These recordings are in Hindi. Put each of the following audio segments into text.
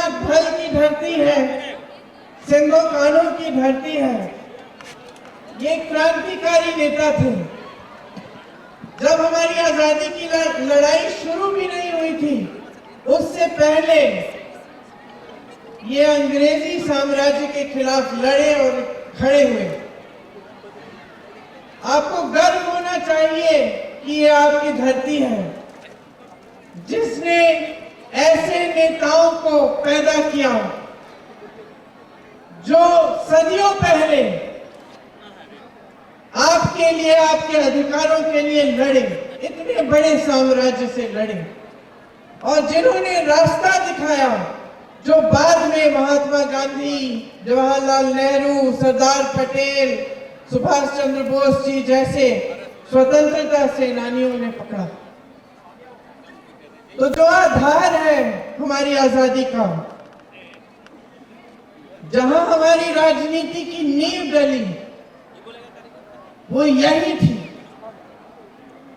रघुनाथ भल की धरती है, सिंधो कानून की धरती है। ये क्रांतिकारी नेता थे। जब हमारी आजादी की लड़ाई शुरू भी नहीं हुई थी, उससे पहले ये अंग्रेजी साम्राज्य के खिलाफ लड़े और खड़े हुए। आपको गर्व होना चाहिए कि ये आपकी धरती है जिसने ऐसे नेताओं को पैदा किया जो सदियों पहले आपके लिए, आपके अधिकारों के लिए लड़े, इतने बड़े साम्राज्य से लड़े, और जिन्होंने रास्ता दिखाया जो बाद में महात्मा गांधी, जवाहरलाल नेहरू, सरदार पटेल, सुभाष चंद्र बोस जी जैसे स्वतंत्रता सेनानियों ने पकड़ा। तो जो आधार है हमारी आजादी का, जहां हमारी राजनीति की नींव डली, वो यही थी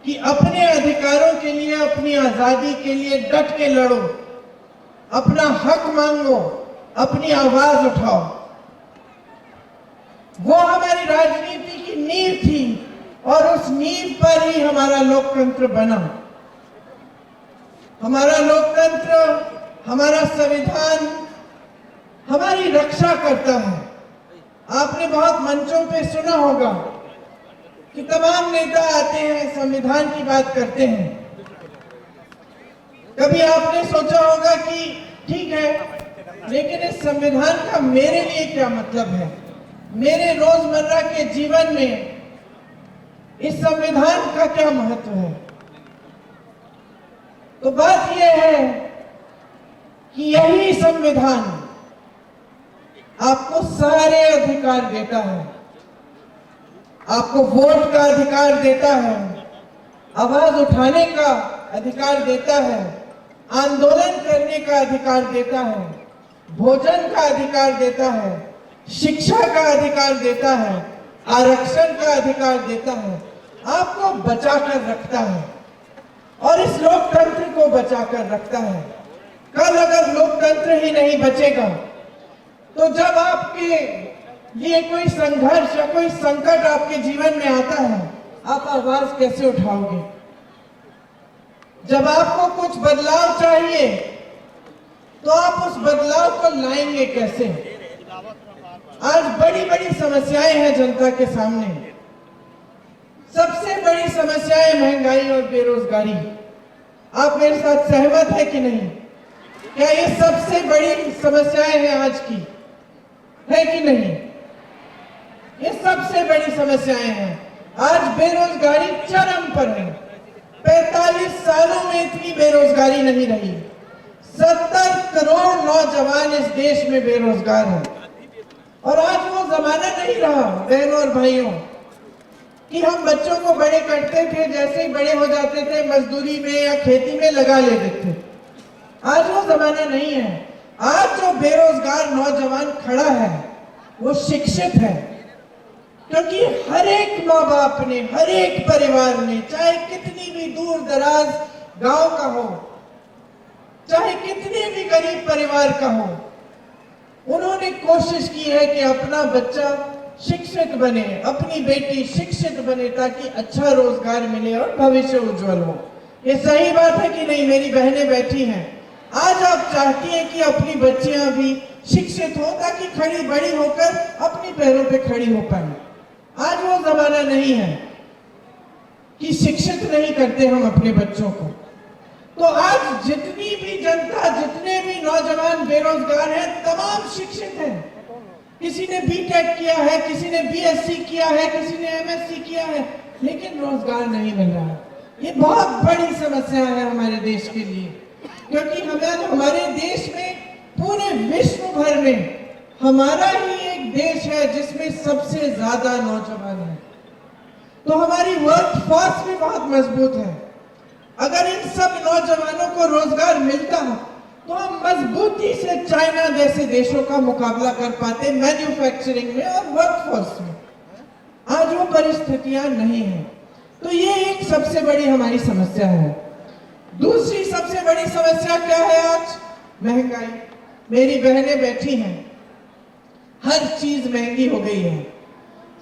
कि अपने अधिकारों के लिए, अपनी आजादी के लिए डट के लड़ो, अपना हक मांगो, अपनी आवाज उठाओ। वो हमारी राजनीति की नींव थी और उस नींव पर ही हमारा लोकतंत्र बना। हमारा लोकतंत्र, हमारा संविधान हमारी रक्षा करता है। आपने बहुत मंचों पे सुना होगा कि तमाम नेता आते हैं, संविधान की बात करते हैं। कभी आपने सोचा होगा कि ठीक है, लेकिन इस संविधान का मेरे लिए क्या मतलब है? मेरे रोजमर्रा के जीवन में इस संविधान का क्या महत्व है? तो बात यह है कि यही संविधान आपको सारे अधिकार देता है। आपको वोट का अधिकार देता है, आवाज उठाने का अधिकार देता है, आंदोलन करने का अधिकार देता है, भोजन का अधिकार देता है, शिक्षा का अधिकार देता है, आरक्षण का अधिकार देता है, आपको बचाकर रखता है और इस लोकतंत्र को बचाकर रखता है। कल अगर लोकतंत्र ही नहीं बचेगा तो जब आपके लिए कोई संघर्ष या कोई संकट आपके जीवन में आता है, आप आवाज कैसे उठाओगे? जब आपको कुछ बदलाव चाहिए तो आप उस बदलाव को लाएंगे कैसे? आज बड़ी बड़ी समस्याएं हैं जनता के सामने। सबसे बड़ी समस्याएं महंगाई और बेरोजगारी। आप मेरे साथ सहमत है कि नहीं? क्या ये सबसे बड़ी समस्याएं हैं आज की, है कि नहीं? ये सबसे बड़ी समस्याएं हैं। आज बेरोजगारी चरम पर है। 45 सालों में इतनी बेरोजगारी नहीं रही। 70 करोड़ नौजवान इस देश में बेरोजगार हैं। और आज वो जमाना नहीं रहा बहनों और भाइयों कि हम बच्चों को बड़े करते थे, जैसे ही बड़े हो जाते थे मजदूरी में या खेती में लगा लेते थे। आज वो जमाना नहीं है। आज जो बेरोजगार नौजवान खड़ा है वो शिक्षित है, क्योंकि हर एक माँ बाप ने, हर एक परिवार ने, चाहे कितनी भी दूर दराज गांव का हो, चाहे कितने भी गरीब परिवार का हो, उन्होंने कोशिश की है कि अपना बच्चा शिक्षित बने, अपनी बेटी शिक्षित बने, ताकि अच्छा रोजगार मिले और भविष्य उज्जवल हो। ये सही बात है कि नहीं? मेरी बहनें बैठी हैं, आज आप चाहती हैं कि अपनी बच्चियां भी शिक्षित हो ताकि खड़ी बड़ी होकर अपने पैरों पे खड़ी हो पाए। आज वो जमाना नहीं है कि शिक्षित नहीं करते हम अपने बच्चों को। तो आज जितनी भी जनता, जितने भी नौजवान बेरोजगार हैं, तमाम शिक्षित हैं। किसी ने बीटेक किया है, किसी ने बीएससी किया है, किसी ने एमएससी किया है, लेकिन रोजगार नहीं मिल रहा। ये बहुत बड़ी समस्या है हमारे देश के लिए, क्योंकि हमारे देश में, पूरे विश्व भर में हमारा ही एक देश है जिसमें सबसे ज्यादा नौजवान है। तो हमारी वर्क फोर्स भी बहुत मजबूत है। अगर इन सब नौजवानों को रोजगार मिलता तो हम मजबूती से चाइना जैसे देशों का मुकाबला कर पाते मैन्युफैक्चरिंग में और वर्कफोर्स में। आज वो परिस्थितियां नहीं है। तो ये एक सबसे बड़ी हमारी समस्या है। दूसरी सबसे बड़ी समस्या क्या है आज? महंगाई। मेरी बहनें बैठी हैं, हर चीज महंगी हो गई है।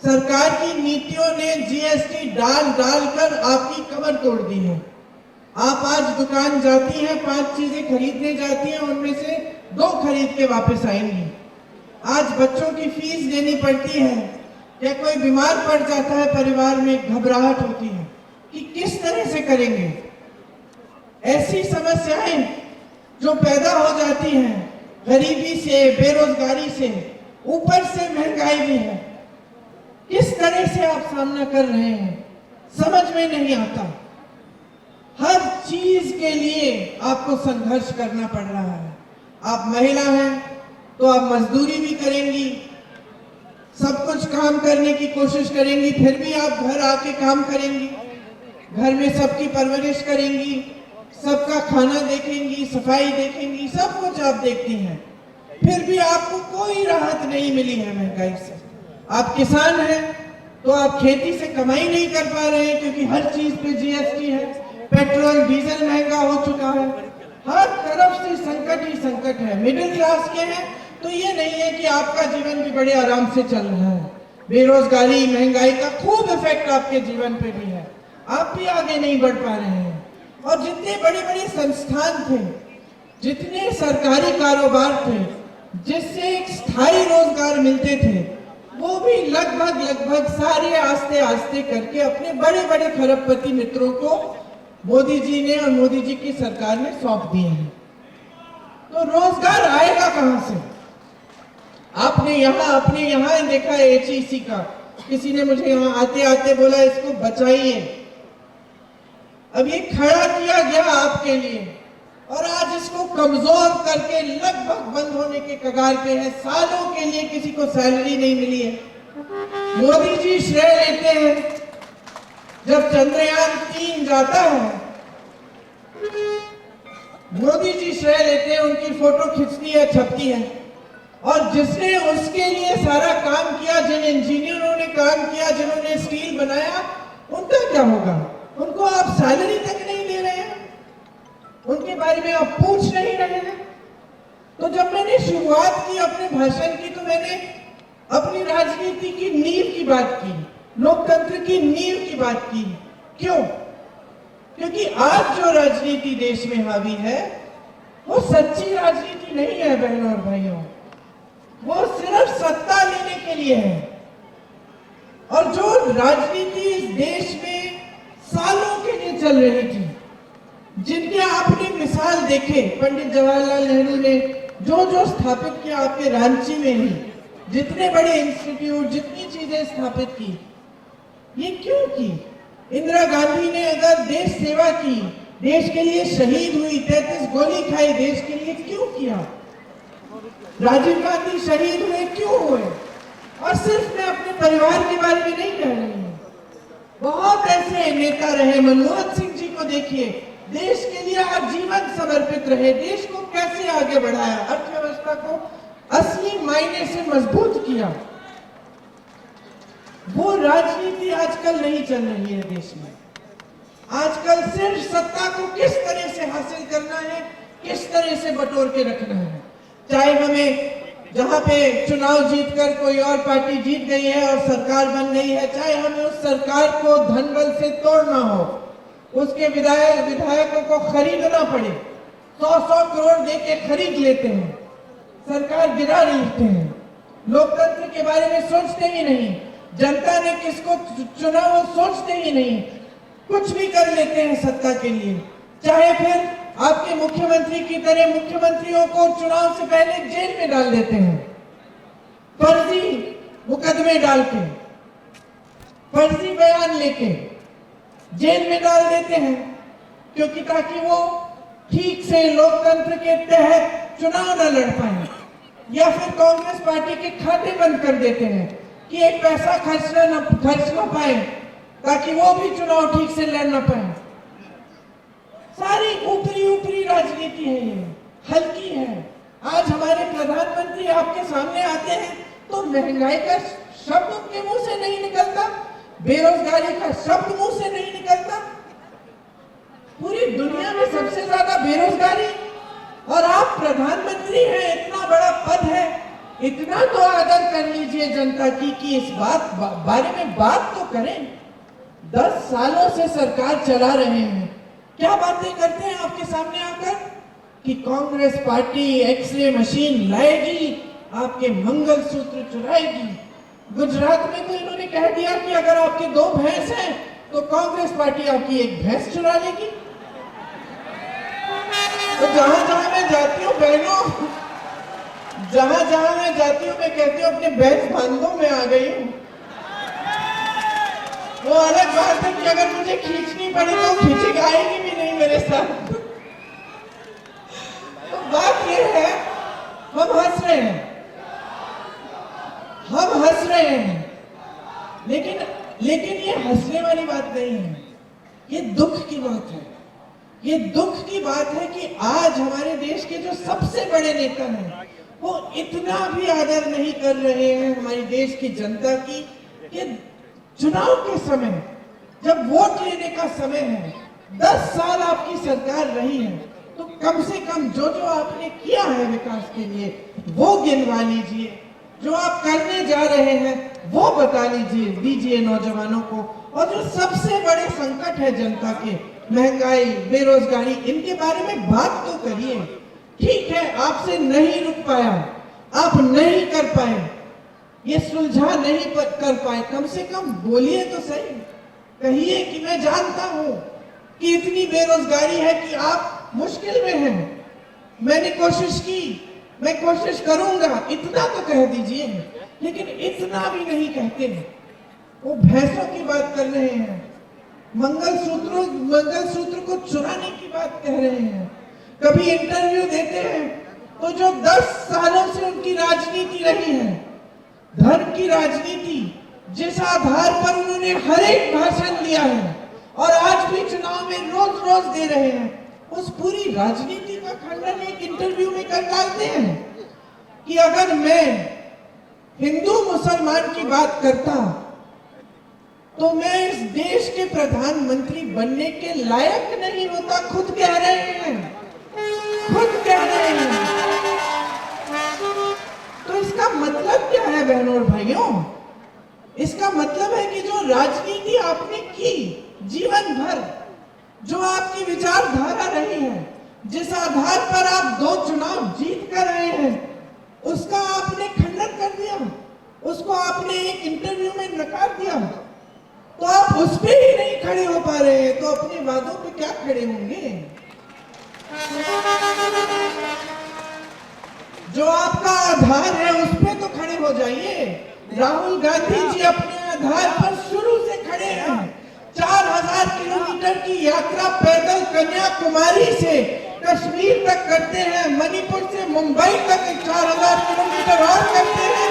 सरकार की नीतियों ने जीएसटी डाल डाल कर आपकी कमर तोड़ दी है। आप आज दुकान जाती हैं, 5 चीजें खरीदने जाती हैं, उनमें से 2 खरीद के वापस आएंगी। आज बच्चों की फीस देनी पड़ती है, या कोई बीमार पड़ जाता है परिवार में, घबराहट होती है कि किस तरह से करेंगे। ऐसी समस्याएं जो पैदा हो जाती हैं, गरीबी से, बेरोजगारी से, ऊपर से महंगाई भी है, किस तरह से आप सामना कर रहे हैं समझ में नहीं आता। हर चीज के लिए आपको संघर्ष करना पड़ रहा है। आप महिला हैं तो आप मजदूरी भी करेंगी, सब कुछ काम करने की कोशिश करेंगी, फिर भी आप घर आके काम करेंगी, घर में सबकी परवरिश करेंगी, सबका खाना देखेंगी, सफाई देखेंगी, सब कुछ आप देखती हैं, फिर भी आपको कोई राहत नहीं मिली है महंगाई से। आप किसान हैं तो आप खेती से कमाई नहीं कर पा रहे हैं क्योंकि हर चीज पे जीएसटी है, पेट्रोल डीजल महंगा हो चुका है, हर तरफ से संकट ही संकट है। मिडिल क्लास के हैं तो ये नहीं है कि आपका जीवन भी बड़े आराम से चल रहा है, बेरोजगारी, महंगाई का खूब इफेक्ट आपके जीवन पे भी है, आप भी आगे नहीं बढ़ पा रहे हैं। और जितने बड़े बड़े संस्थान थे, जितने सरकारी कारोबार थे जिससे एक स्थायी रोजगार मिलते थे, वो भी लगभग सारे आस्ते आस्ते करके अपने बड़े बड़े खरबपति मित्रों को मोदी जी ने और मोदी जी की सरकार ने सौंप दिए हैं। तो रोजगार आएगा कहां से? आपने अपने यहाँ देखा एचईसी का, किसी ने मुझे यहाँ आते आते बोला इसको बचाइए। अब ये खड़ा किया गया आपके लिए और आज इसको कमजोर करके लगभग बंद होने के कगार पे है। सालों के लिए किसी को सैलरी नहीं मिली है। मोदी जी श्रेय लेते हैं, जब चंद्रयान 3 जाता है मोदी जी श्रेय लेते हैं, उनकी फोटो खिंचती है, छपती है, और जिसने उसके लिए सारा काम किया, जिन इंजीनियरों ने काम किया, जिन्होंने स्टील बनाया, उनका क्या होगा? उनको आप सैलरी तक नहीं दे रहे हैं, उनके बारे में आप पूछ नहीं रहे हैं। तो जब मैंने शुरुआत की अपने भाषण की, तो मैंने अपनी राजनीति की नींव की बात की, लोकतंत्र की नींव की बात की। क्यों? क्योंकि आज जो राजनीति देश में हावी है वो सच्ची राजनीति नहीं है बहनों और भाइयों, वो सिर्फ सत्ता लेने के लिए है। और जो राजनीति इस देश में सालों के लिए चल रही थी, जिनके आपने मिसाल देखे, पंडित जवाहरलाल नेहरू ने जो जो स्थापित किया आपके रांची में ही, जितने बड़े इंस्टीट्यूट, जितनी चीजें स्थापित की, ये क्यों की? इंदिरा गांधी ने अगर देश सेवा की, देश के लिए शहीद हुई, 33 गोली खाई, देश के लिए क्यों किया? राजीव गांधी शहीद हुए, क्यों हुए? और सिर्फ मैं अपने परिवार के बारे में नहीं कह रही हूँ, बहुत ऐसे नेता रहे। मनमोहन सिंह जी को देखिए, देश के लिए आजीवन समर्पित रहे, देश को कैसे आगे बढ़ाया, अर्थव्यवस्था को असली मायने से मजबूत किया। वो राजनीति आजकल नहीं चल रही है देश में। आजकल सिर्फ सत्ता को किस तरह से हासिल करना है, किस तरह से बटोर के रखना है। चाहे हमें जहां पे चुनाव जीतकर कोई और पार्टी जीत गई है और सरकार बन गई है, चाहे हमें उस सरकार को धनबल से तोड़ना हो, उसके विधायकों को खरीदना पड़े, 100-100 करोड़ देके खरीद लेते हैं, सरकार गिरा लेते हैं, लोकतंत्र के बारे में सोचते ही नहीं, जनता ने किसको चुना वो सोचते ही नहीं, कुछ भी कर लेते हैं सत्ता के लिए। चाहे फिर आपके मुख्यमंत्री की तरह मुख्यमंत्रियों को चुनाव से पहले जेल में डाल देते हैं, फर्जी मुकदमे डाल के, फर्जी बयान लेके जेल में डाल देते हैं, क्योंकि ताकि वो ठीक से लोकतंत्र के तहत चुनाव न लड़ पाए। या फिर कांग्रेस पार्टी के खाते बंद कर देते हैं कि एक पैसा खर्च ना पाए, ताकि वो भी चुनाव ठीक से लड़ ना पाए। सारी ऊपरी राजनीति है, ये हल्की है। आज हमारे प्रधानमंत्री आपके सामने आते हैं तो महंगाई का शब्द उनके मुंह से नहीं निकलता, बेरोजगारी का शब्द मुंह से नहीं निकलता। पूरी दुनिया में सबसे ज्यादा बेरोजगारी, और आप प्रधानमंत्री हैं, इतना इतना तो आदर कर लीजिए जनता की कि इस बारे में बात तो करें। 10 सालों से सरकार चला रहे हैं, क्या बातें करते हैं आपके सामने आकर कि कांग्रेस पार्टी एक्सरे मशीन लाएगी, आपके मंगलसूत्र चुराएगी। गुजरात में तो इन्होंने कह दिया कि अगर आपके 2 भैंस हैं तो कांग्रेस पार्टी आपकी 1 भैंस चुरा लेगी। तो जहां जहां मैं जाती हूँ बहनों, जहां जहां मैं जाती हूँ मैं कहती हूँ अपने भैंस बांधो, मैं आ गई हूँ। वो अलग बात है कि अगर मुझे खींचनी पड़ी तो खींची आएगी भी नहीं मेरे साथ। तो बात ये है, हम हंस रहे हैं, हम हंस रहे हैं, लेकिन ये हंसने वाली बात नहीं है, ये दुख की बात है। ये दुख की बात है कि आज हमारे देश के जो सबसे बड़े नेता हैं वो इतना भी आदर नहीं कर रहे हैं हमारे देश की जनता की कि चुनाव के समय, जब वोट लेने का समय है, 10 साल आपकी सरकार रही है, तो कम से कम जो जो आपने किया है विकास के लिए वो गिनवा लीजिए, जो आप करने जा रहे हैं वो बता दीजिए नौजवानों को। और जो सबसे बड़े संकट है जनता के, महंगाई, बेरोजगारी, इनके बारे में बात तो करिए। ठीक है, आपसे नहीं रुक पाया, आप नहीं कर पाए, ये सुलझा नहीं कर पाए, कम से कम बोलिए तो सही। कहिए कि मैं जानता हूं कि इतनी बेरोजगारी है कि आप मुश्किल में हैं, मैंने कोशिश की, मैं कोशिश करूंगा, इतना तो कह दीजिए। लेकिन इतना भी नहीं कहते हैं, वो भैंसों की बात कर रहे हैं, मंगलसूत्र को चुराने की बात कह रहे हैं। कभी इंटरव्यू देते हैं तो जो 10 सालों से उनकी राजनीति रही है, धर्म की राजनीति, जिस आधार पर उन्होंने हर एक भाषण दिया है और आज भी चुनाव में रोज रोज दे रहे हैं, उस पूरी राजनीति का खंडन एक इंटरव्यू में कर डालते हैं कि अगर मैं हिंदू मुसलमान की बात करता तो मैं इस देश के प्रधानमंत्री बनने के लायक नहीं होता। खुद कह रहे हैं, खुद कह रहे हैं। तो इसका मतलब क्या है बहनों और भाइयों? इसका मतलब है कि जो राजनीति आपने की जीवन भर, जो आपकी विचारधारा रही है, जिस आधार पर आप 2 चुनाव जीत कर रहे हैं, उसका आपने खंडन कर दिया, उसको आपने एक इंटरव्यू में नकार दिया। तो आप उस पे ही नहीं खड़े हो पा रहे हैं तो अपने वादों पे क्या खड़े होंगे? जो आपका आधार है उस पे तो खड़े हो जाइए। राहुल गांधी जी अपने आधार पर शुरू से खड़े हैं। 4000 किलोमीटर की यात्रा पैदल कन्याकुमारी से कश्मीर तक करते हैं, मणिपुर से मुंबई तक 4000 किलोमीटर और करते हैं,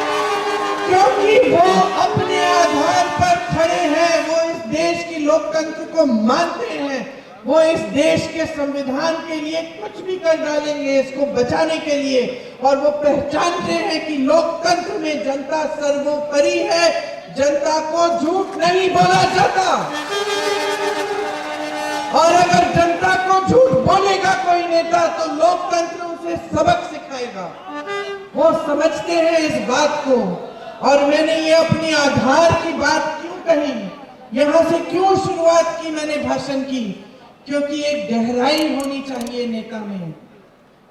क्योंकि वो अपने आधार पर खड़े हैं। वो इस देश की लोकतंत्र को मानते हैं, वो इस देश के संविधान के लिए कुछ भी कर डालेंगे इसको बचाने के लिए, और वो पहचानते हैं कि लोकतंत्र में जनता सर्वोपरि है, जनता को झूठ नहीं बोला जाता। और अगर जनता को झूठ बोलेगा कोई नेता तो लोकतंत्र उसे सबक सिखाएगा। वो समझते हैं इस बात को। और मैंने ये अपनी आधार की बात क्यों कही, यहां से क्यों शुरुआत की मैंने भाषण की, क्योंकि एक गहराई होनी चाहिए नेता में।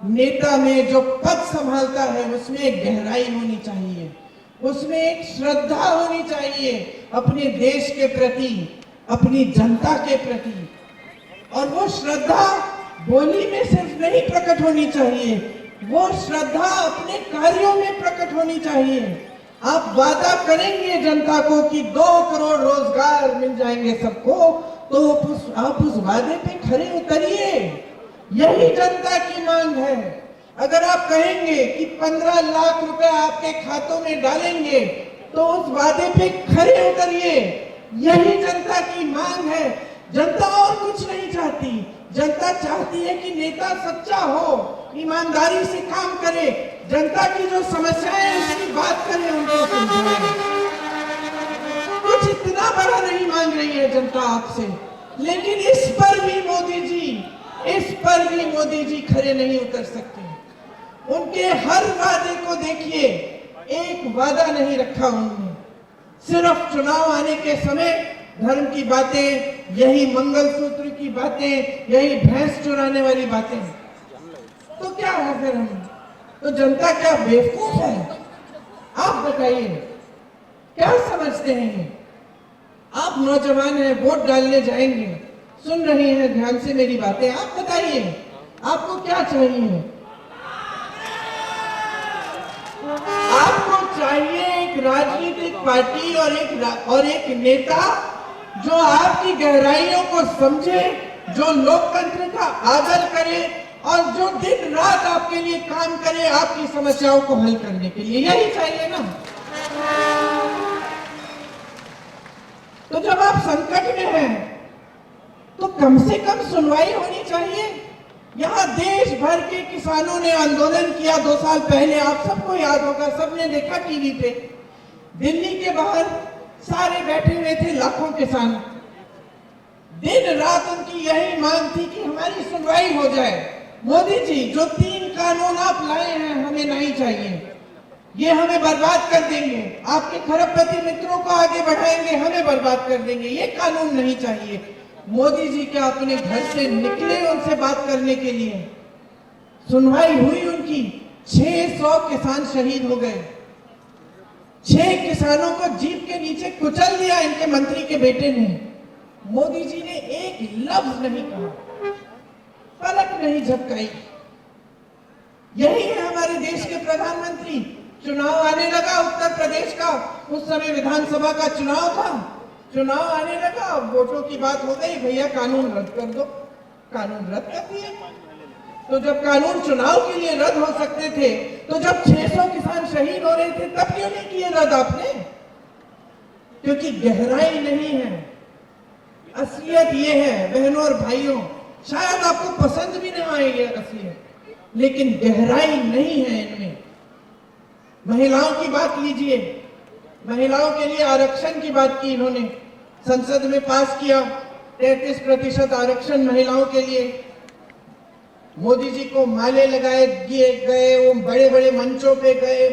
नेता में जो पद संभालता है उसमें एक गहराई होनी चाहिए, उसमें एक श्रद्धा होनी चाहिए अपने देश के प्रति, अपनी जनता के प्रति। और वो श्रद्धा बोली में सिर्फ नहीं प्रकट होनी चाहिए, वो श्रद्धा अपने कार्यों में प्रकट होनी चाहिए। आप वादा करेंगे जनता को कि 2 करोड़ रोजगार मिल जाएंगे सबको, तो आप उस वादे पे खरे उतरिए। यही जनता की मांग है। अगर आप कहेंगे कि 15 लाख रुपए आपके खातों में डालेंगे तो उस वादे पे खरे उतरिए। यही जनता की मांग है। जनता और कुछ नहीं चाहती। जनता चाहती है कि नेता सच्चा हो, ईमानदारी से काम करे, जनता की जो समस्याएं हैं उसकी बात करे, उनको समझाए। कुछ इतना बड़ा नहीं मांग रही है जनता आपसे, लेकिन इस पर भी मोदी जी खरे नहीं उतर सकते। उनके हर वादे को देखिए, एक वादा नहीं रखा उन्होंने। सिर्फ चुनाव आने के समय धर्म की बातें, यही मंगलसूत्र की बातें, यही भैंस चुराने वाली बातें। तो क्या है फिर हम? तो जनता क्या बेवकूफ है? आप बताइए, क्या समझते हैं ये? आप नौजवान हैं, वोट डालने जाएंगे, सुन रही हैं ध्यान से मेरी बातें। आप बताइए, आपको क्या चाहिए? आपको चाहिए एक राजनीतिक पार्टी और एक नेता जो आपकी गहराइयों को समझे, जो लोकतंत्र का आदर करे और जो दिन रात आपके लिए काम करे, आपकी समस्याओं को हल करने के लिए। यही चाहिए ना? तो जब आप संकट में हैं तो कम से कम सुनवाई होनी चाहिए। यहाँ देश भर के किसानों ने आंदोलन किया 2 साल पहले, आप सबको याद होगा, सबने देखा टीवी पे। दिल्ली के बाहर सारे बैठे हुए थे, लाखों किसान। दिन रात उनकी यही मांग थी कि हमारी सुनवाई हो जाए। मोदी जी, जो 3 कानून आप लाए हैं हमें नहीं चाहिए, ये हमें बर्बाद कर देंगे, आपके खरबपति मित्रों को आगे बढ़ाएंगे, हमें बर्बाद कर देंगे, ये कानून नहीं चाहिए। मोदी जी क्या अपने घर से निकले उनसे बात करने के लिए? सुनवाई हुई उनकी, 600 किसान शहीद हो गए। 6 किसानों को जीप के नीचे कुचल दिया इनके मंत्री के बेटे ने। मोदी जी ने एक लफ्ज नहीं कहा, पलक नहीं झपकाई। यही है हमारे देश के प्रधानमंत्री। चुनाव आने लगा उत्तर प्रदेश का, उस समय विधानसभा का चुनाव था। चुनाव आने लगा, वोटों की बात हो गई, भैया कानून रद्द कर दो। कानून रद्द कर दिए। तो जब कानून चुनाव के लिए रद्द हो सकते थे, तो जब 600 किसान शहीद हो रहे थे तब क्यों नहीं किए रद्द आपने? क्योंकि गहराई नहीं है। असलियत ये है बहनों और भाइयों, शायद आपको पसंद भी नहीं आए ये असलियत, लेकिन गहराई नहीं है इनमें। महिलाओं की बात लीजिए, महिलाओं के लिए आरक्षण की बात की इन्होंने, संसद में पास किया 33% आरक्षण महिलाओं के लिए। मोदी जी को माले लगाए दिए गए, वो बड़े बड़े मंचों पे गए,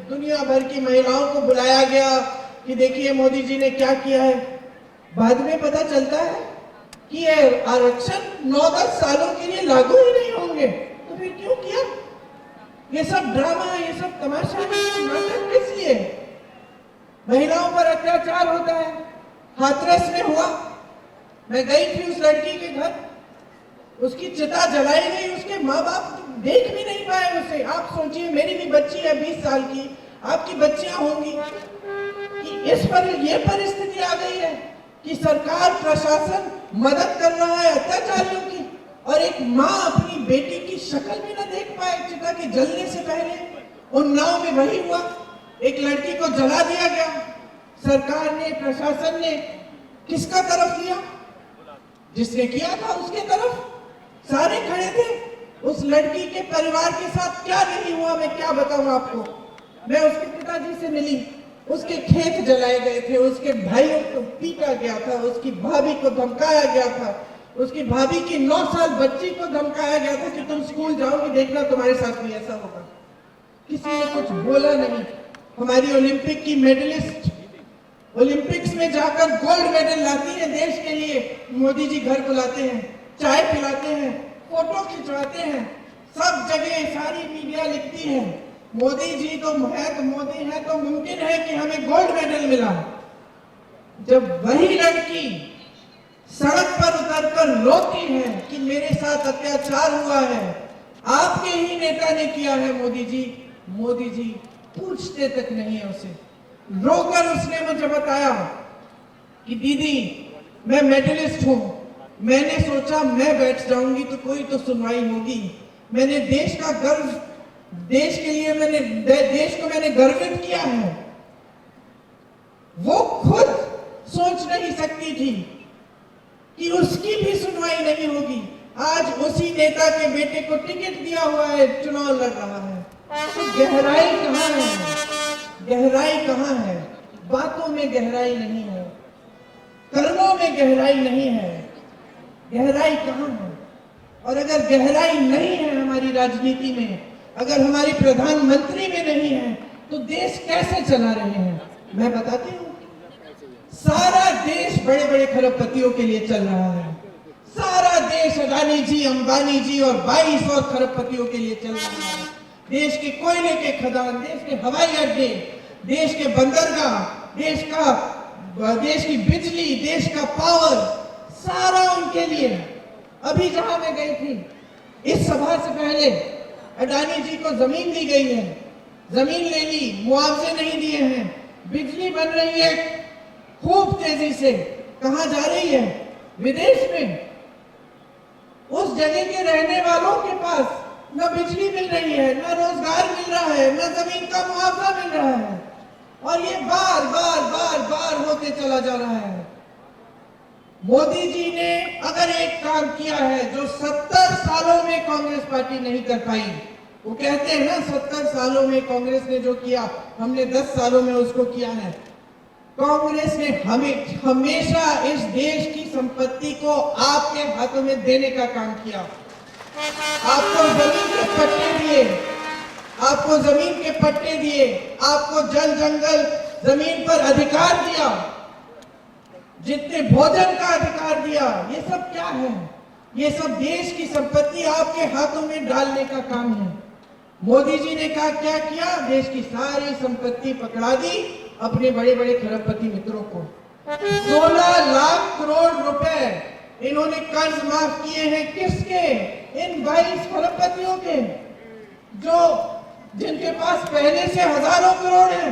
दुनिया भर की महिलाओं को बुलाया गया कि देखिए मोदी जी ने क्या किया है। बाद में पता चलता है कि ये आरक्षण 9-10 सालों के लिए लागू ही नहीं होंगे। तो फिर क्यों किया? ये सब ड्रामा, ये सब तमाशा, नाटक किस लिए? महिलाओं पर अत्याचार होता है। हाथरस में हुआ, मैं गई थी उस लड़की के घर, उसकी चिता जलाई गई, उसके माँ बाप देख भी नहीं पाए उसे। आप सोचिए, मेरी भी बच्ची है 20 साल की, आपकी बच्चियां होंगी, कि इस पर ये परिस्थिति आ गई है कि सरकार प्रशासन मदद कर रहा है अत्याचारियों की, और एक माँ अपनी बेटी की शक्ल भी न देख पाए चिता के जलने से पहले। उन्नाव में वही हुआ, एक लड़की को जला दिया गया। सरकार ने, प्रशासन ने किसका तरफ लिया? जिसने किया था उसके तरफ सारे खड़े थे। उस लड़की के परिवार के साथ क्या नहीं हुआ मैं क्या बताऊं आपको। मैं उसके पिताजी से मिली, उसके खेत जलाए गए थे, उसके भाइयों को पीटा गया था, उसकी भाभी को धमकाया गया था, उसकी भाभी की 9 साल बच्ची को धमकाया गया था कि तुम स्कूल जाओगी, देखना तुम्हारे साथ भी ऐसा होगा। किसी ने कुछ बोला नहीं। हमारी ओलंपिक की मेडलिस्ट ओलंपिक्स में जाकर गोल्ड मेडल लाती है देश के लिए, मोदी जी घर बुलाते हैं, चाय पिलाते हैं, फोटो खिंचवाते हैं, सब जगह सारी मीडिया लिखती है मोदी जी तो है, तो मोदी है तो मुमकिन है कि हमें गोल्ड मेडल मिला। जब वही लड़की सड़क पर उतरकर रोती है कि मेरे साथ अत्याचार हुआ है, आपके ही नेता ने किया है मोदी जी पूछते तक नहीं है उसे। रोकर उसने मुझे बताया कि दीदी मैं मेडलिस्ट हूं, मैंने सोचा मैं बैठ जाऊंगी तो कोई तो सुनवाई होगी। मैंने देश का गर्व, देश के लिए मैंने देश को मैंने गर्वित किया है। वो खुद सोच नहीं सकती थी कि उसकी भी सुनवाई नहीं होगी। आज उसी नेता के बेटे को टिकट दिया हुआ है, चुनाव लड़ रहा है। तो गहराई कहाँ है? गहराई कहाँ है? बातों में गहराई नहीं है, कर्मों में गहराई नहीं है, गहराई कहाँ है? और अगर गहराई नहीं है हमारी राजनीति में, अगर हमारी प्रधानमंत्री में नहीं है, तो देश कैसे चला रहे हैं मैं बताती हूँ। सारा देश बड़े बड़े खरबपतियों के लिए चल रहा है। सारा देश अडानी जी, अंबानी जी और 22 और खरबपतियों के लिए चल रहा है। देश के कोयले के खदान, देश के हवाई अड्डे, देश के बंदरगाह, देश की बिजली, देश का पावर, सारा उनके लिए। अभी जहां मैं गई थी, इस सभा से पहले अडानी जी को जमीन दी गई है, जमीन ले ली, मुआवजे नहीं दिए हैं, बिजली बन रही है खूब तेजी से। कहां जा रही है? विदेश में। उस जगह के रहने वालों के पास न बिजली मिल रही है, न रोजगार मिल रहा है, न जमीन का मुआवजा मिल रहा है, और ये बार बार बार बार होते चला जा रहा है। मोदी जी ने अगर एक काम किया है जो 70 सालों में कांग्रेस पार्टी नहीं कर पाई, वो कहते हैं ना 70 सालों में कांग्रेस ने जो किया हमने 10 सालों में उसको किया है। कांग्रेस ने हमेशा इस देश की संपत्ति को आपके हाथों में देने का काम किया। आपको जमीन के पट्टे दिए, आपको जमीन के पट्टे दिए, आपको जल जंगल जमीन पर अधिकार दिया, जितने भोजन का अधिकार दिया। ये सब क्या है? ये सब देश की संपत्ति आपके हाथों में डालने का काम है। मोदी जी ने क्या किया? देश की सारी संपत्ति पकड़ा दी अपने बड़े बड़े खरबपति मित्रों को। 16 लाख करोड़ रुपए इन्होंने कर्ज माफ किए हैं। किसके? इन 22 खरबपतियों के, जिनके पास पहले से हजारों करोड़ हैं।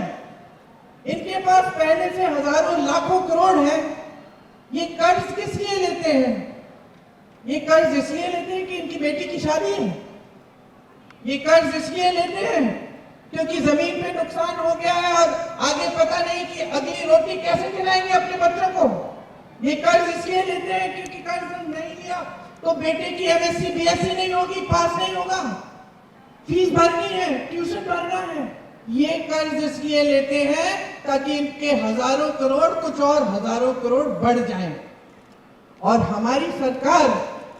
इनके पास पहले से हजारों लाखों करोड़ हैं। ये कर्ज किस लिए लेते हैं? ये कर्ज इसलिए लेते हैं कि इनकी बेटी की शादी है। ये कर्ज इसलिए लेते हैं क्योंकि जमीन पे नुकसान हो गया है और आगे पता नहीं कि अगली रोटी कैसे खिलाएंगे अपने बच्चों को। ये कर्ज इसलिए लेते हैं क्योंकि कर्ज नहीं लिया तो बेटे की एमएससी बीएससी नहीं होगी, पास नहीं होगा, फीस भरनी है, ट्यूशन भरना है। ये कर्ज इसलिए लेते हैं ताकि इनके हजारों करोड़ कुछ और हजारों करोड़ बढ़ जाएं। और हमारी सरकार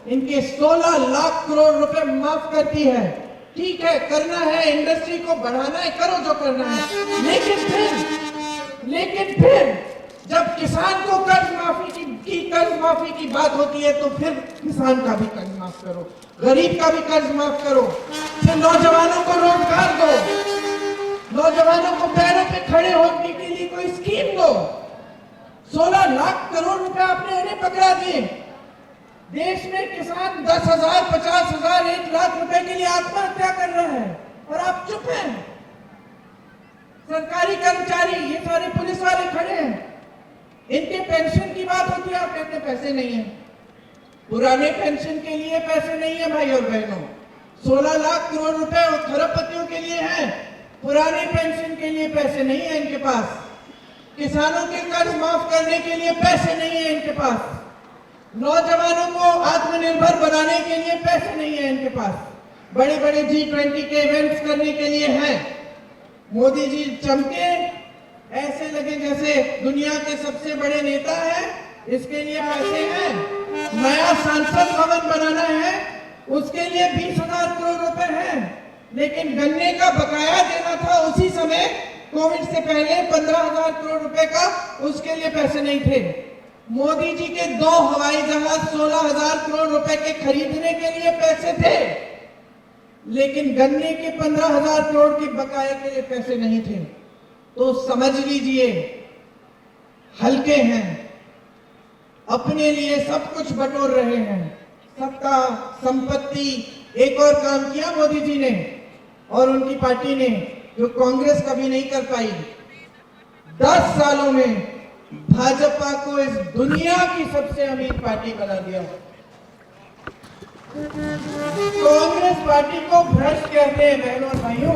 इनके 16 लाख करोड़ रुपए माफ करती है। ठीक है, करना है, इंडस्ट्री को बढ़ाना है, करो जो करना है, लेकिन फिर जब किसान को कर्ज माफी की बात होती है तो फिर किसान का भी कर्ज माफ करो, गरीब का भी कर्ज माफ करो, फिर नौजवानों को रोजगार दो, नौजवानों को पैरों पे खड़े होने के लिए कोई स्कीम दो। 16 लाख करोड़ रुपए आपने उन्हें पकड़ा दिए। देश में किसान 10,000, 50,000, 1 लाख रुपए के लिए आत्महत्या कर रहा है और आप चुप हैं। सरकारी कर्मचारी, ये सारे पुलिस वाले खड़े हैं, इनके पेंशन की बात होती है, आप कहते पैसे नहीं है। पुराने पेंशन के लिए पैसे नहीं है भाई और बहनों। 16 लाख करोड़ रुपए खरबपतियों के लिए हैं, पुराने पेंशन के लिए पैसे नहीं है इनके पास। किसानों के कर्ज माफ करने के लिए पैसे नहीं है इनके पास। नौजवानों को आत्मनिर्भर बनाने के लिए पैसे नहीं है इनके पास। बड़े बड़े G20 के इवेंट्स करने के लिए हैं। मोदी जी चमके, ऐसे लगे जैसे दुनिया के सबसे बड़े नेता हैं, इसके लिए पैसे हैं। नया संसद भवन बनाना है, उसके लिए 20,000 करोड़ रुपए हैं। लेकिन गन्ने का बकाया देना था उसी समय, कोविड से पहले 15,000 करोड़ रुपए का, उसके लिए पैसे नहीं थे। मोदी जी के 2 हवाई जहाज 16,000 करोड़ रुपए के खरीदने के लिए पैसे थे, लेकिन गन्ने के 15,000 करोड़ के बकाया के लिए पैसे नहीं थे। तो समझ लीजिए, हल्के हैं, अपने लिए सब कुछ बटोर रहे हैं, सबका संपत्ति। एक और काम किया मोदी जी ने और उनकी पार्टी ने जो कांग्रेस कभी नहीं कर पाई। 10 सालों में भाजपा को इस दुनिया की सबसे अमीर पार्टी बना दिया। कांग्रेस पार्टी को भ्रष्ट कहते हैं बहनों और भाइयों,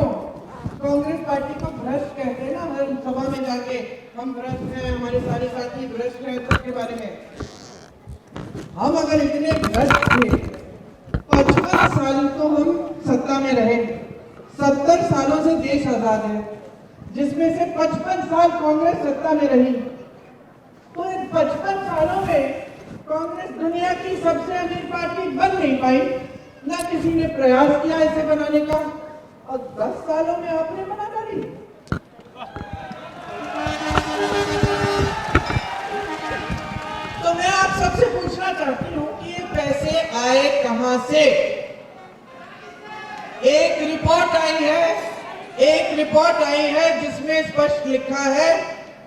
कांग्रेस पार्टी को भ्रष्ट कहते हैं ना। हर सभा में जाके हम भ्रष्ट हैं, हमारे सारे साथी भ्रष्ट हैं, सबके बारे में। हम अगर इतने भ्रष्ट थे, 55 साल तो हम सत्ता में रहे, 70 सालों से देश आजाद है, जिसमें से 55 साल कांग्रेस सत्ता में रही। तो इन 55 सालों में कांग्रेस दुनिया की सबसे अमीर पार्टी बन नहीं पाई, ना किसी ने प्रयास किया इसे बनाने का, और 10 सालों में आपने बना डाली। कहां से? एक रिपोर्ट आई है जिसमें स्पष्ट लिखा है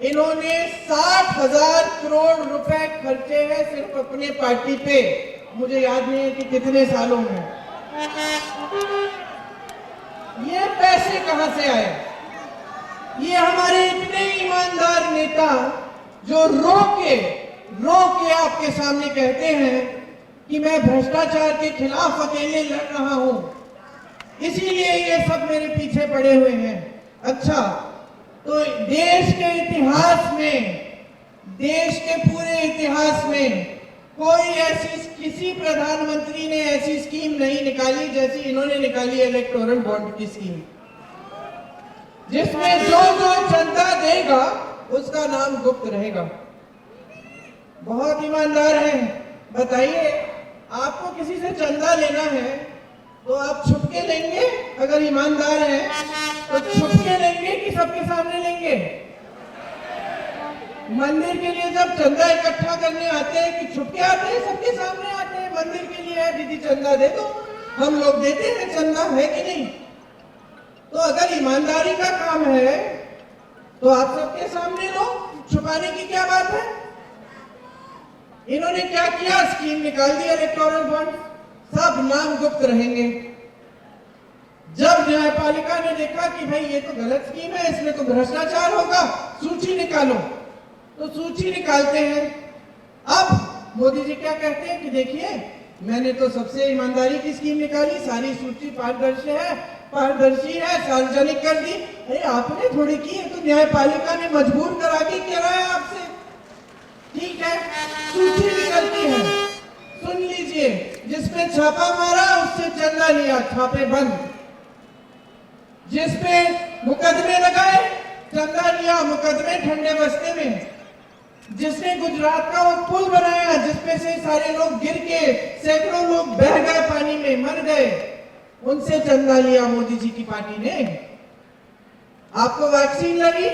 इन्होंने 60,000 करोड़ रुपए खर्चे हैं सिर्फ अपने पार्टी पे। मुझे याद नहीं है कि कितने सालों में। ये पैसे कहां से आए? ये हमारे इतने ईमानदार नेता जो रो के आपके सामने कहते हैं कि मैं भ्रष्टाचार के खिलाफ अकेले लड़ रहा हूं, इसीलिए ये सब मेरे पीछे पड़े हुए हैं। अच्छा, तो देश के इतिहास में, देश के पूरे इतिहास में कोई ऐसी किसी प्रधानमंत्री ने ऐसी स्कीम नहीं निकाली जैसी इन्होंने निकाली इलेक्टोरल बॉन्ड की स्कीम, जिसमें जो चंदा देगा उसका नाम गुप्त रहेगा। बहुत ईमानदार हैं। बताइए, आपको किसी से चंदा लेना है तो आप छुप के लेंगे? अगर ईमानदार हैं तो छुप के लेंगे कि सबके सामने लेंगे? मंदिर के लिए जब चंदा इकट्ठा करने आते हैं कि छुप के आते हैं, सबके सामने आते हैं? मंदिर के लिए है दीदी चंदा दे दो, हम लोग देते हैं चंदा, है कि नहीं? तो अगर ईमानदारी का काम है तो आप सबके सामने लो, छुपाने की क्या बात है? इन्होंने क्या किया? स्कीम निकाल दी इलेक्टोरल बॉन्ड, सब नाम गुप्त रहेंगे। जब न्यायपालिका ने देखा कि भाई ये तो गलत स्कीम है, इसमें तो भ्रष्टाचार होगा, सूची निकालो, तो सूची निकालते हैं। अब मोदी जी क्या कहते हैं कि देखिए मैंने तो सबसे ईमानदारी की स्कीम निकाली, सारी सूची पारदर्शी है, सार्वजनिक कर दी। अरे आपने थोड़ी की है, तो न्यायपालिका ने मजबूर करा के कराया आपसे। ठीक है, सूची निकलती है, सुन लीजिए, जिसपे छापा मारा उससे चंदा लिया, छापे बंद। जिसपे मुकदमे लगाए, चंदा लिया, मुकदमे ठंडे बस्ते में। जिसने गुजरात का वो पुल बनाया जिसपे से सारे लोग गिर के सैकड़ों लोग बह गए, पानी में मर गए, उनसे चंदा लिया मोदी जी की पार्टी ने। आपको वैक्सीन लगी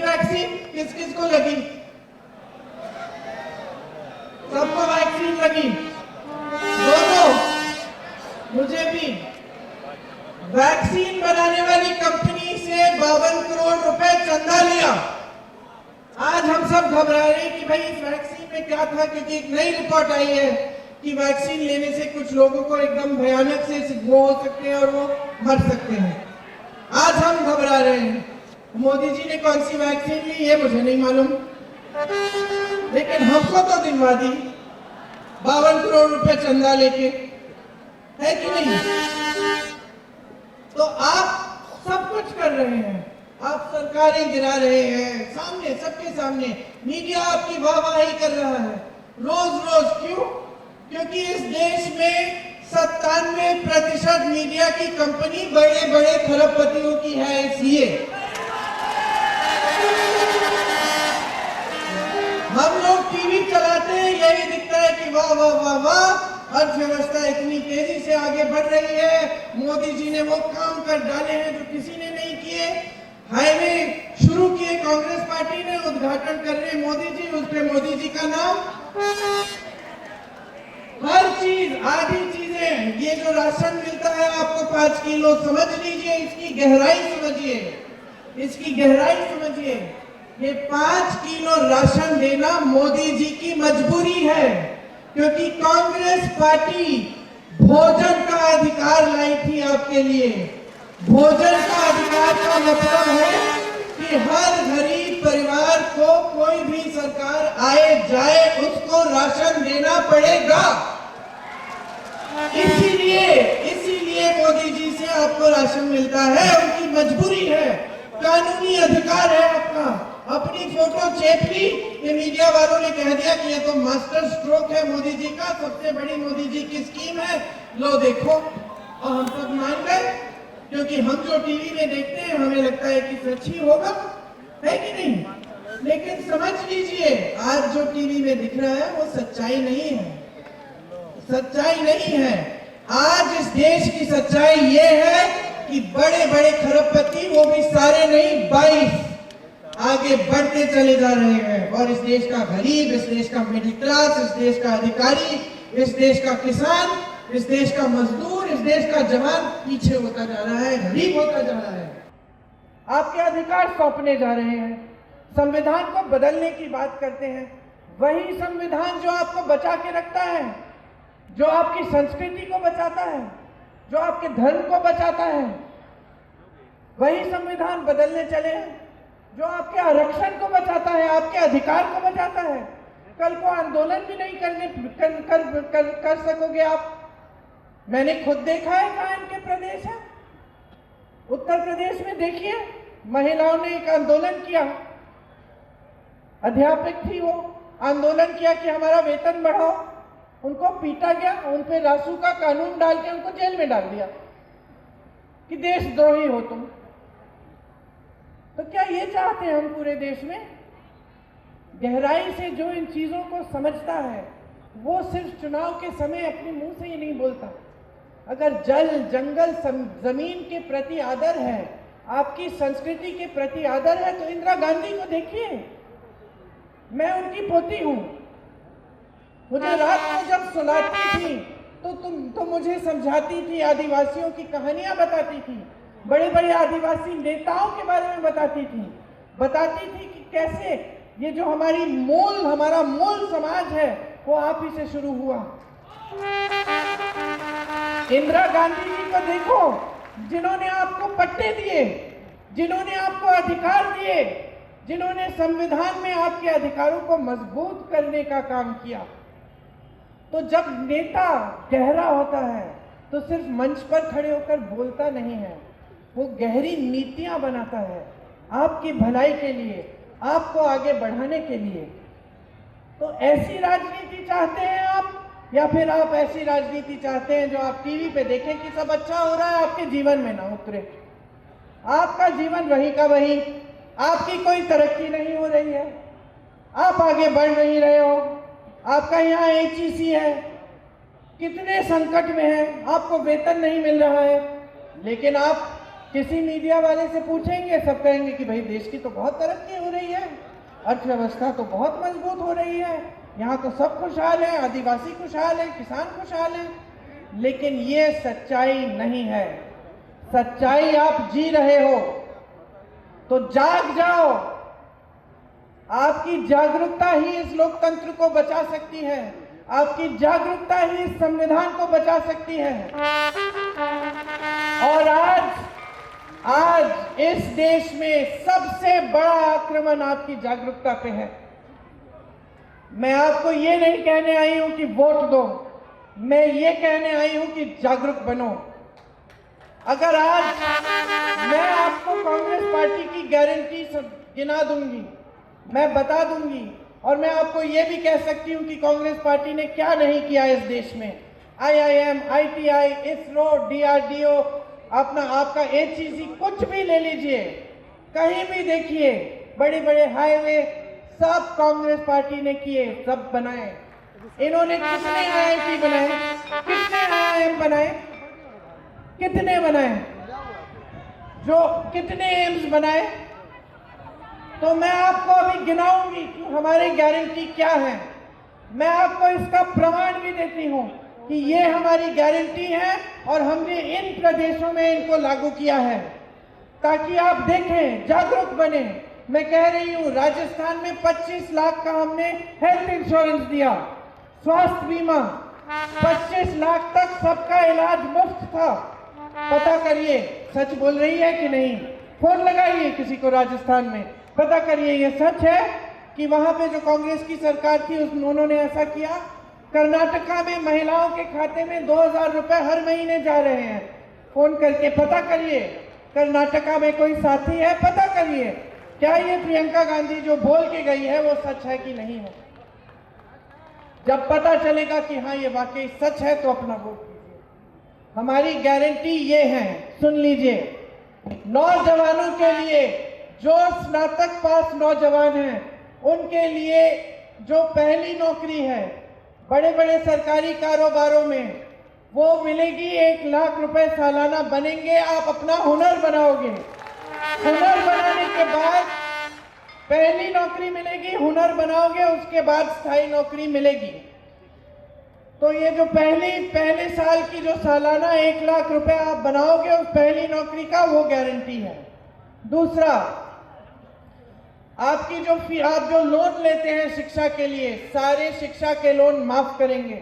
वैक्सीन? किस किस को लगी? सबको वैक्सीन लगी, दोनों, मुझे भी। वैक्सीन बनाने वाली कंपनी से 52 करोड़ रुपए चंदा लिया। आज हम सब घबरा रहे हैं कि भाई इस वैक्सीन में क्या था, क्योंकि एक नई रिपोर्ट आई है कि वैक्सीन लेने से कुछ लोगों को एकदम भयानक से वो हो सकते हैं और वो मर सकते हैं। आज हम घबरा रहे हैं। मोदी जी ने कौन सी वैक्सीन ली ये मुझे नहीं मालूम, लेकिन हमको तो दिलवा दी 52 करोड़ रुपए चंदा लेके, है कि नहीं? तो आप सब कुछ कर रहे हैं, आप सरकारें गिरा रहे हैं, सामने सबके सामने मीडिया आपकी वाहवाही कर रहा है रोज। क्यों? क्योंकि इस देश में 97% मीडिया की कंपनी बड़े बड़े खरबपतियों की है, इसलिए हम लोग टीवी चलाते हैं, यही दिखता है कि वाह वाह वाह वाह, अर्थव्यवस्था इतनी तेजी से आगे बढ़ रही है, मोदी जी ने वो काम कर डाले हैं जो किसी ने नहीं किए। हाईवे शुरू किए कांग्रेस पार्टी ने, उद्घाटन कर रहे मोदी जी, उस पे मोदी जी का नाम। हर चीज, आधी चीजें, ये जो राशन मिलता है आपको 5 किलो, समझ लीजिए, इसकी गहराई समझिए, इसकी गहराई समझिए। ये 5 किलो राशन देना मोदी जी की मजबूरी है, क्योंकि कांग्रेस पार्टी भोजन का अधिकार लाई थी आपके लिए। भोजन का अधिकार का मतलब है कि हर गरीब परिवार को कोई भी सरकार आए जाए उसको राशन देना पड़ेगा। इसीलिए मोदी जी से आपको राशन मिलता है, उनकी मजबूरी है, कानूनी अधिकार है आपका। अपनी फोटो चेप ली, ये मीडिया वालों ने कह दिया कि ये तो मास्टर स्ट्रोक है मोदी जी का, सबसे बड़ी मोदी जी की स्कीम है, लो देखो, और हम सब मान गए, क्योंकि हम जो टीवी में देखते हैं हमें लगता है कि सच ही होगा, है कि नहीं? लेकिन समझ लीजिए, आज जो टीवी में दिख रहा है वो सच्चाई नहीं है, सच्चाई नहीं है। आज इस देश की सच्चाई ये है कि बड़े बड़े खरबपति, वो भी सारे नहीं 22, आगे बढ़ते चले जा रहे हैं, और इस देश का गरीब, इस देश का मिडिल क्लास, इस देश का अधिकारी इस देश का किसान, इस देश का मजदूर, इस देश का जवान पीछे होता जा रहा है, गरीब होता जा रहा है। आपके अधिकार सौंपने जा रहे हैं, संविधान को बदलने की बात करते हैं। वही संविधान जो आपको बचा के रखता है, जो आपकी संस्कृति को बचाता है, जो आपके धर्म को बचाता है, वही संविधान बदलने चले हैं जो आपके आरक्षण को बचाता है, आपके अधिकार को बचाता है। कल को आंदोलन भी नहीं कर सकोगे आप। मैंने खुद देखा है कहाँ इनके प्रदेश है। उत्तर प्रदेश में देखिए, महिलाओं ने एक आंदोलन किया, अध्यापक थी वो, आंदोलन किया कि हमारा वेतन बढ़ाओ, उनको पीटा गया, उन पे रासू का कानून डाल के उनको जेल में डाल दिया कि देशद्रोही हो तुम। तो क्या ये चाहते हैं हम पूरे देश में? गहराई से जो इन चीजों को समझता है वो सिर्फ चुनाव के समय अपने मुंह से ही नहीं बोलता। अगर जल, जंगल, जमीन के प्रति आदर है, आपकी संस्कृति के प्रति आदर है, तो इंदिरा गांधी को देखिए, मैं उनकी पोती हूं। मुझे रात को जब सुलाती थी तो मुझे समझाती थी, आदिवासियों की कहानियां बताती थी, बड़े बड़े आदिवासी नेताओं के बारे में बताती थी कि कैसे ये जो हमारा मूल समाज है वो आप ही से शुरू हुआ। इंदिरा गांधी जी को देखो, जिन्होंने आपको पट्टे दिए, जिन्होंने आपको अधिकार दिए, जिन्होंने संविधान में आपके अधिकारों को मजबूत करने का काम किया। तो जब नेता गहरा होता है तो सिर्फ मंच पर खड़े होकर बोलता नहीं है, वो गहरी नीतियां बनाता है आपकी भलाई के लिए, आपको आगे बढ़ाने के लिए। तो ऐसी राजनीति चाहते हैं आप, या फिर आप ऐसी राजनीति चाहते हैं जो आप टीवी पे देखें कि सब अच्छा हो रहा है, आपके जीवन में ना उतरे, आपका जीवन वही का वही, आपकी कोई तरक्की नहीं हो रही है, आप आगे बढ़ नहीं रहे हो, आपका यहाँ HEC है, कितने संकट में है, आपको वेतन नहीं मिल रहा है, लेकिन आप किसी मीडिया वाले से पूछेंगे, सब कहेंगे कि भाई देश की तो बहुत तरक्की हो रही है, अर्थव्यवस्था तो बहुत मजबूत हो रही है, यहाँ तो सब खुशहाल है, आदिवासी खुशहाल है, किसान खुशहाल है। लेकिन ये सच्चाई नहीं है। सच्चाई आप जी रहे हो तो जाग जाओ। आपकी जागरूकता ही इस लोकतंत्र को बचा सकती है, आपकी जागरूकता ही इस संविधान को बचा सकती है। और आज इस देश में सबसे बड़ा आक्रमण आपकी जागरूकता पे है। मैं आपको ये नहीं कहने आई हूं कि वोट दो, मैं ये कहने आई हूं कि जागरूक बनो। अगर आज मैं आपको कांग्रेस पार्टी की गारंटी गिना दूंगी, मैं बता दूंगी, और मैं आपको ये भी कह सकती हूं कि कांग्रेस पार्टी ने क्या नहीं किया इस देश में। IIM, ITI, ISRO, DRDO, आपका HEC, कुछ भी ले लीजिए, कहीं भी देखिए, बड़े बड़े हाईवे सब कांग्रेस पार्टी ने किए, सब बनाए। इन्होंने कितने IIT बनाए, कितने IIM बनाए, कितने बनाए, जो कितने एम्स बनाए? तो मैं आपको अभी गिनाऊंगी कि हमारी गारंटी क्या है। मैं आपको इसका प्रमाण भी देती हूं कि ये हमारी गारंटी है और हमने इन प्रदेशों में इनको लागू किया है, ताकि आप देखें, जागरूक बने। मैं कह रही हूं, राजस्थान में 25 लाख का हमने हेल्थ इंश्योरेंस दिया, स्वास्थ्य बीमा, 25 लाख तक सबका इलाज मुफ्त था। पता करिए सच बोल रही है कि नहीं, फोन लगाइए किसी को राजस्थान में, पता करिए ये सच है कि वहां पे जो कांग्रेस की सरकार थी उन्होंने ऐसा किया। कर्नाटका में महिलाओं के खाते में 2000 रुपए हर महीने जा रहे हैं। फोन करके पता करिए, कर्नाटका में कोई साथी है, पता करिए क्या ये प्रियंका गांधी जो बोल के गई है वो सच है कि नहीं है। जब पता चलेगा कि हाँ ये वाकई सच है तो अपना वोट कीजिए। हमारी गारंटी ये है, सुन लीजिए। नौजवानों के लिए, जो स्नातक पास नौजवान हैं, उनके लिए जो पहली नौकरी है बड़े बड़े सरकारी कारोबारों में, वो मिलेगी। 1 लाख रुपए सालाना बनेंगे। आप अपना हुनर बनाओगे, हुनर बनाने के बाद पहली नौकरी मिलेगी, हुनर बनाओगे, उसके बाद स्थायी नौकरी मिलेगी। तो ये जो पहले साल की जो सालाना 1 लाख रुपए आप बनाओगे उस पहली नौकरी का, वो गारंटी है। दूसरा, आपकी आप जो लोन लेते हैं शिक्षा के लिए, सारे शिक्षा के लोन माफ करेंगे।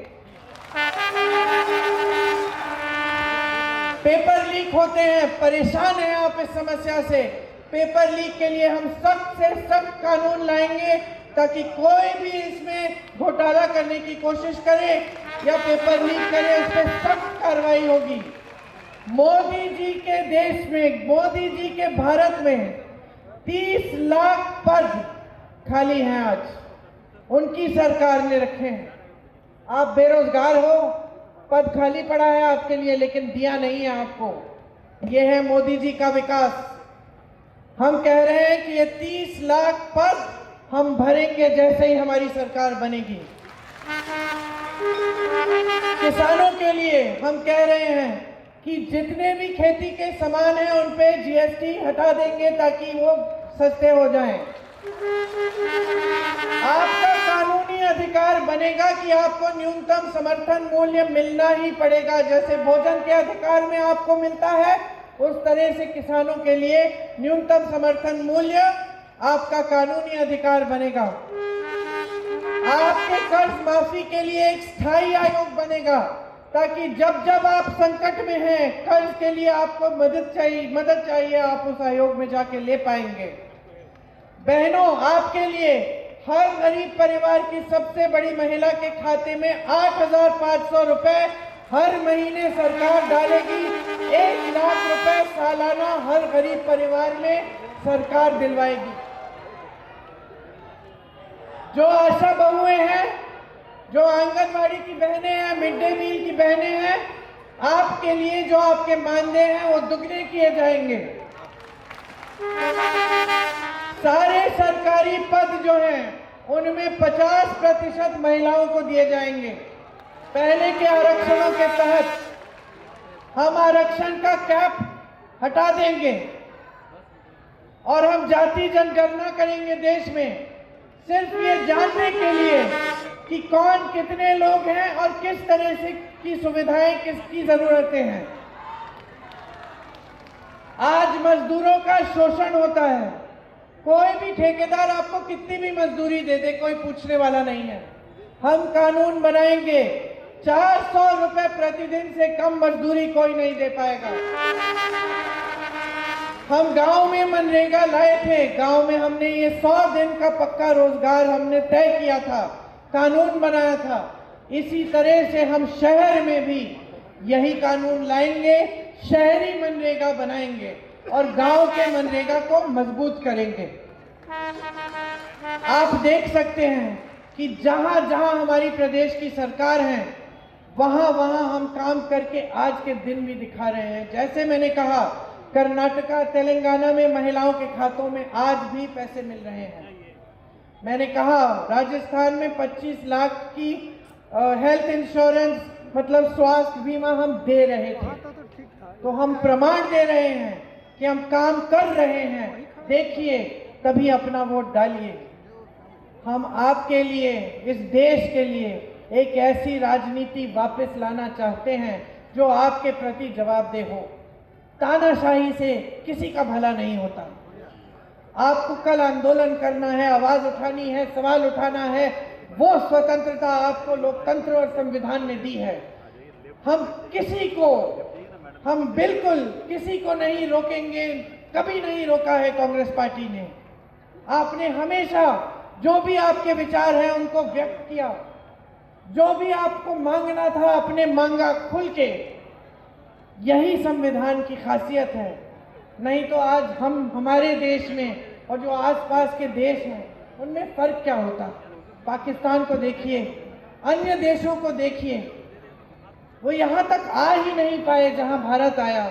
पेपर लीक होते हैं, परेशान हैं आप इस समस्या से। पेपर लीक के लिए हम सख्त से सख्त कानून लाएंगे ताकि कोई भी इसमें घोटाला करने की कोशिश करे या पेपर लीक करे, उस पर सख्त कार्रवाई होगी। मोदी जी के देश में, मोदी जी के भारत में 30 लाख पद खाली हैं आज, उनकी सरकार ने रखे हैं। आप बेरोजगार हो, पद खाली पड़ा है आपके लिए, लेकिन दिया नहीं है आपको। ये है मोदी जी का विकास। हम कह रहे हैं कि ये 30 लाख पद हम भरेंगे जैसे ही हमारी सरकार बनेगी। किसानों के लिए हम कह रहे हैं कि जितने भी खेती के सामान हैं उन पे जीएसटी हटा देंगे ताकि वो सस्ते हो जाएं। आपका कानूनी अधिकार बनेगा कि आपको न्यूनतम समर्थन मूल्य मिलना ही पड़ेगा। जैसे भोजन के अधिकार में आपको मिलता है, उस तरह से किसानों के लिए न्यूनतम समर्थन मूल्य आपका कानूनी अधिकार बनेगा। आपके कर्ज माफी के लिए एक स्थायी आयोग बनेगा ताकि जब जब आप संकट में हैं, कर्ज के लिए आपको मदद चाहिए, आप उस आयोग में जाके ले पाएंगे। बहनों, आपके लिए हर गरीब परिवार की सबसे बड़ी महिला के खाते में 8,500 रुपए हर महीने सरकार डालेगी। 1 लाख रुपए सालाना हर गरीब परिवार में सरकार दिलवाएगी। जो आशा बहुएं हैं, जो आंगनवाड़ी की बहनें हैं, मिड डे मील की बहनें हैं, आपके लिए जो आपके मानदेय हैं वो दुगने किए जाएंगे। सारे सरकारी पद जो हैं उनमें 50% महिलाओं को दिए जाएंगे। पहले के आरक्षणों के तहत हम आरक्षण का कैप हटा देंगे और हम जाति जनगणना करेंगे देश में, सिर्फ ये जानने के लिए कि कौन कितने लोग हैं और किस तरह से की सुविधाएं, किसकी जरूरतें हैं। आज मजदूरों का शोषण होता है। कोई भी ठेकेदार आपको कितनी भी मजदूरी दे दे, कोई पूछने वाला नहीं है। हम कानून बनाएंगे, 400 रुपए प्रतिदिन से कम मजदूरी कोई नहीं दे पाएगा। हम गांव में मनरेगा लाए थे, गांव में हमने ये 100 दिन का पक्का रोजगार हमने तय किया था, कानून बनाया था। इसी तरह से हम शहर में भी यही कानून लाएंगे, शहरी मनरेगा बनाएंगे और गांव के मनरेगा को मजबूत करेंगे। आप देख सकते हैं कि जहां जहां हमारी प्रदेश की सरकार है, वहां वहां हम काम करके आज के दिन भी दिखा रहे हैं। जैसे मैंने कहा, कर्नाटका, तेलंगाना में महिलाओं के खातों में आज भी पैसे मिल रहे हैं। मैंने कहा, राजस्थान में 25 लाख की हेल्थ इंश्योरेंस मतलब स्वास्थ्य बीमा हम दे रहे थे। तो हम प्रमाण दे रहे हैं कि हम काम कर रहे हैं। देखिए, तभी अपना वोट डालिए। हम आपके लिए, इस देश के लिए एक ऐसी राजनीति वापस लाना चाहते हैं जो आपके प्रति जवाबदेह हो। तानाशाही से किसी का भला नहीं होता। आपको कल आंदोलन करना है, आवाज उठानी है, सवाल उठाना है, वो स्वतंत्रता आपको लोकतंत्र और संविधान ने दी है। हम बिल्कुल किसी को नहीं रोकेंगे, कभी नहीं रोका है कांग्रेस पार्टी ने। आपने हमेशा जो भी आपके विचार हैं उनको व्यक्त किया, जो भी आपको मांगना था आपने मांगा खुल के। यही संविधान की खासियत है। नहीं तो आज हम हमारे देश में और जो आसपास के देश हैं उनमें फर्क क्या होता। पाकिस्तान को देखिए, अन्य देशों को देखिए, वो यहाँ तक आ ही नहीं पाए जहाँ भारत आया।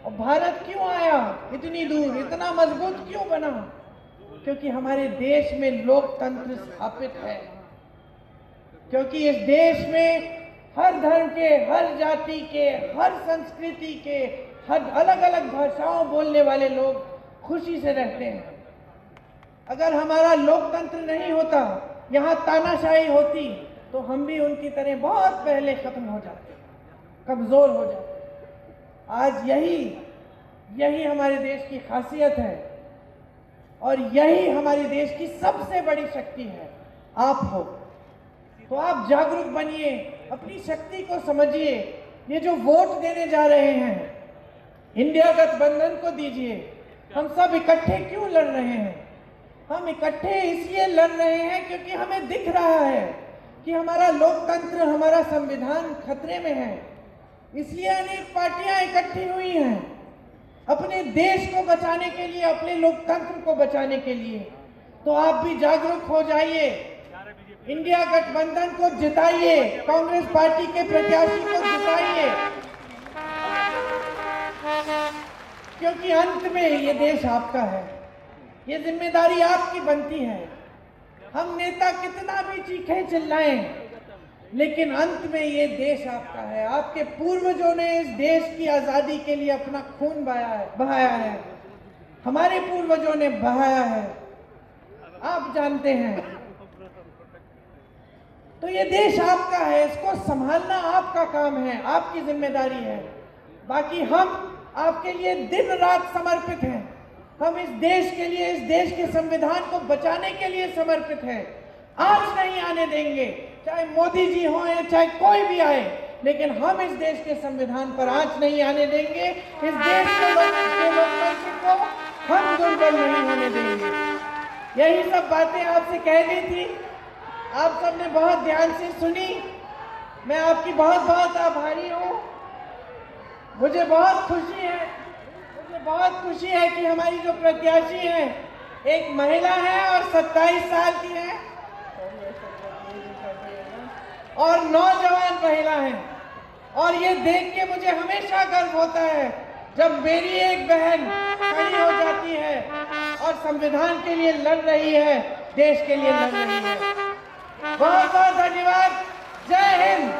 और भारत क्यों आया इतनी दूर, इतना मजबूत क्यों बना? क्योंकि हमारे देश में लोकतंत्र स्थापित है, क्योंकि इस देश में हर धर्म के, हर जाति के, हर संस्कृति के, हर अलग अलग भाषाओं बोलने वाले लोग खुशी से रहते हैं। अगर हमारा लोकतंत्र नहीं होता, यहाँ तानाशाही होती, तो हम भी उनकी तरह बहुत पहले खत्म हो जाते, कमजोर हो जाते। आज यही हमारे देश की खासियत है और यही हमारे देश की सबसे बड़ी शक्ति है। आप हो तो आप जागरूक बनिए, अपनी शक्ति को समझिए। ये जो वोट देने जा रहे हैं, इंडिया गठबंधन को दीजिए। हम सब इकट्ठे क्यों लड़ रहे हैं? हम इकट्ठे इसलिए लड़ रहे हैं क्योंकि हमें दिख रहा है कि हमारा लोकतंत्र, हमारा संविधान खतरे में है। इसलिए अनेक पार्टियां इकट्ठी हुई हैं अपने देश को बचाने के लिए, अपने लोकतंत्र को बचाने के लिए। तो आप भी जागरूक हो जाइए, इंडिया गठबंधन को जिताइए, कांग्रेस पार्टी के प्रत्याशी को जिताइए, क्योंकि अंत में ये देश आपका है। ये जिम्मेदारी आपकी बनती है। हम नेता कितना भी चीखें चिल्लाएं, लेकिन अंत में ये देश आपका है। आपके पूर्वजों ने इस देश की आजादी के लिए अपना खून बहाया है। हमारे पूर्वजों ने बहाया है, आप जानते हैं। तो ये देश आपका है, इसको संभालना आपका काम है, आपकी जिम्मेदारी है। बाकी हम आपके लिए दिन रात समर्पित हैं। हम इस देश के लिए, इस देश के संविधान को बचाने के लिए समर्पित हैं। आज नहीं आने देंगे, चाहे मोदी जी हो या चाहे कोई भी आए, लेकिन हम इस देश के संविधान पर आंच नहीं आने देंगे। इस देश के लोकतंत्र को हम दुर्बल नहीं होने देंगे। यही सब बातें आपसे कहनी थी। आप सबने बहुत ध्यान से सुनी। मैं आपकी बहुत बहुत आभारी हूँ। मुझे बहुत खुशी है कि हमारी जो प्रत्याशी है एक महिला है और 27 साल की है और नौजवान महिला है। और ये देख के मुझे हमेशा गर्व होता है जब मेरी एक बहन खड़ी हो जाती है और संविधान के लिए लड़ रही है, देश के लिए लड़ रही है। बहुत बहुत धन्यवाद। जय हिंद।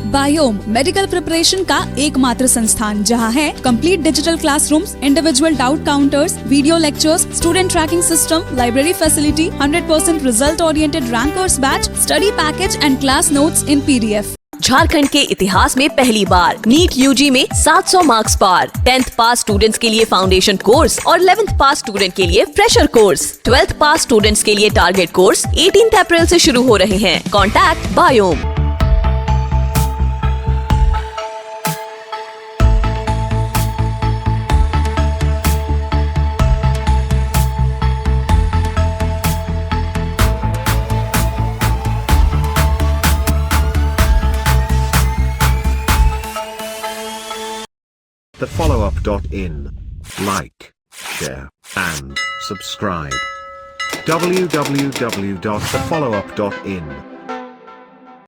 बायोम मेडिकल प्रिपरेशन का एकमात्र संस्थान जहां है complete digital classrooms, individual doubt counters, video lectures, student tracking system, library facility, 100% result oriented rankers batch, study package and class notes in PDF। Jharkhand के इतिहास में पहली बार नीट UG में 700 मार्क्स पार। 10th पास स्टूडेंट्स के लिए फाउंडेशन कोर्स और 11th पास स्टूडेंट के लिए फ्रेशर कोर्स। 12th पास स्टूडेंट्स के लिए टारगेट कोर्स 18 अप्रैल से शुरू हो रहे हैं। Contact biome. thefollowup.in. Like, share, and subscribe. www.thefollowup.in